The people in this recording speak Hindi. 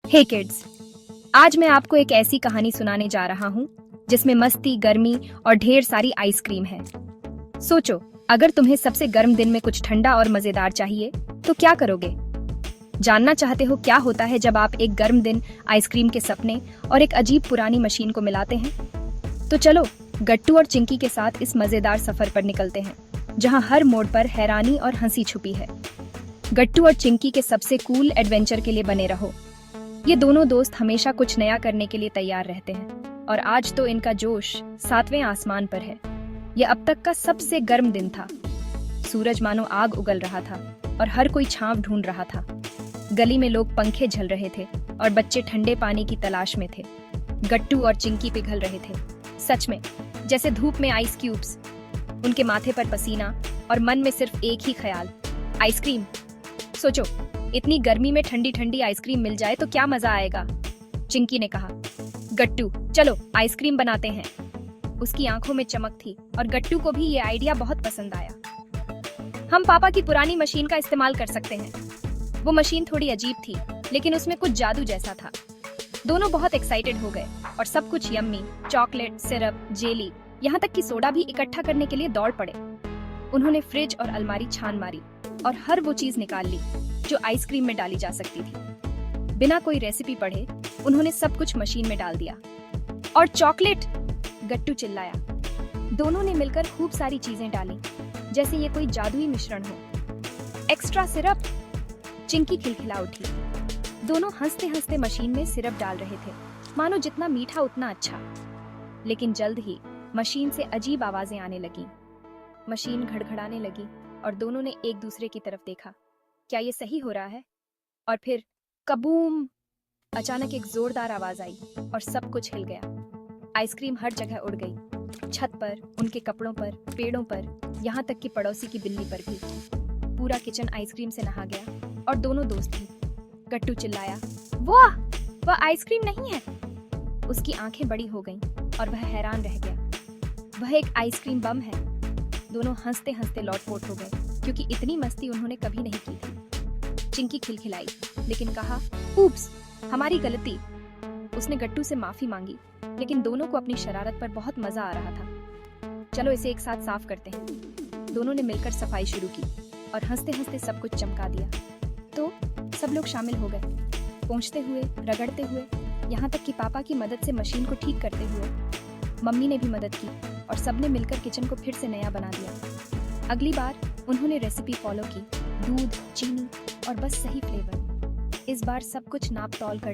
हे किड्स, आज मैं आपको एक ऐसी कहानी सुनाने जा रहा हूँ जिसमें मस्ती, गर्मी और ढेर सारी आइसक्रीम है। सोचो, अगर तुम्हें सबसे गर्म दिन में कुछ ठंडा और मजेदार चाहिए, तो क्या करोगे? जानना चाहते हो क्या होता है जब आप एक गर्म दिन, आइसक्रीम के सपने और एक अजीब पुरानी मशीन को मिलाते हैं? तो चलो, गट्टू और चिंकी के साथ इस मजेदार सफर पर निकलते हैं, जहाँ हर मोड़ पर हैरानी और हंसी छुपी है। गट्टू और चिंकी के सबसे कूल एडवेंचर के लिए बने रहो। ये दोनों दोस्त हमेशा कुछ नया करने के लिए तैयार रहते हैं और आज तो इनका जोश 7वें आसमान पर है। ये अब तक का सबसे गर्म दिन था। सूरज मानो आग उगल रहा था और हर कोई छांव ढूंढ रहा था। गली में लोग पंखे झल रहे थे और बच्चे ठंडे पानी की तलाश में थे। गट्टू और चिंकी पिघल रहे थे, सच में जैसे धूप में आइस क्यूब्स। उनके माथे पर पसीना और मन में सिर्फ एक ही ख्याल, आइसक्रीम। सोचो, इतनी गर्मी में ठंडी ठंडी आइसक्रीम मिल जाए तो क्या मजा आएगा। चिंकी ने कहा, गट्टू चलो आइसक्रीम बनाते हैं। उसकी आंखों में चमक थी और गट्टू को भी ये आइडिया बहुत पसंद आया। हम पापा की पुरानी मशीन का इस्तेमाल कर सकते हैं। वो मशीन थोड़ी अजीब थी, लेकिन उसमें कुछ जादू जैसा था। दोनों बहुत एक्साइटेड हो गए और सब कुछ यम्मी, चॉकलेट, सिरप, जेली, यहाँ तक कि सोडा भी इकट्ठा करने के लिए दौड़ पड़े। उन्होंने फ्रिज और अलमारी छान मारी और हर वो चीज निकाल ली जो आइसक्रीम में डाली जा सकती थी। बिना कोई रेसिपी पढ़े उन्होंने सब कुछ मशीन में डाल दिया। और चॉकलेट, गट्टू चिल्लाया। दोनों ने मिलकर खूब सारी चीजें डाली, जैसे ये कोई जादुई मिश्रण हो। एक्स्ट्रा सिरप, चिंकी खिलखिला उठी। दोनों हंसते हंसते मशीन में सिरप डाल रहे थे, मानो जितना मीठा उतना अच्छा। लेकिन जल्द ही मशीन से अजीब आवाजें आने लगी। मशीन घड़घड़ाने लगी और दोनों ने एक दूसरे की तरफ देखा। क्या ये सही हो रहा है? और फिर कबूम! अचानक एक जोरदार आवाज आई और सब कुछ हिल गया। आइसक्रीम हर जगह उड़ गई, छत पर, उनके कपड़ों पर, पेड़ों पर, यहाँ तक कि पड़ोसी की बिल्ली पर भी। पूरा किचन आइसक्रीम से नहा गया और दोनों दोस्त भी। गट्टू चिल्लाया, वाह, वह आइसक्रीम नहीं है। उसकी आंखें बड़ी हो गईं और वह हैरान रह गया। वह एक आइसक्रीम बम है। दोनों हंसते हंसते लौटपोट हो गए, क्योंकि इतनी मस्ती उन्होंने कभी नहीं की थी। चिंकी खिलखिलाई, लेकिन कहा, ऊप्स, हमारी गलती। उसने गट्टू से माफी मांगी, लेकिन दोनों को अपनी शरारत पर बहुत मजा आ रहा था। चलो इसे एक साथ साफ करते हैं। दोनों ने मिलकर सफाई शुरू की और हंसते हंसते सब कुछ चमका दिया। तो सब लोग शामिल हो गए, पोंछते हुए, रगड़ते हुए, यहाँ तक कि पापा की मदद से मशीन को ठीक करते हुए। मम्मी ने भी मदद की और सबने मिलकर किचन को फिर से नया बना दिया। अगली बार उन्होंने रेसिपी फॉलो की, दूध, चीनी और बस सही फ्लेवर। इस बार सब कुछ नाप तौल कर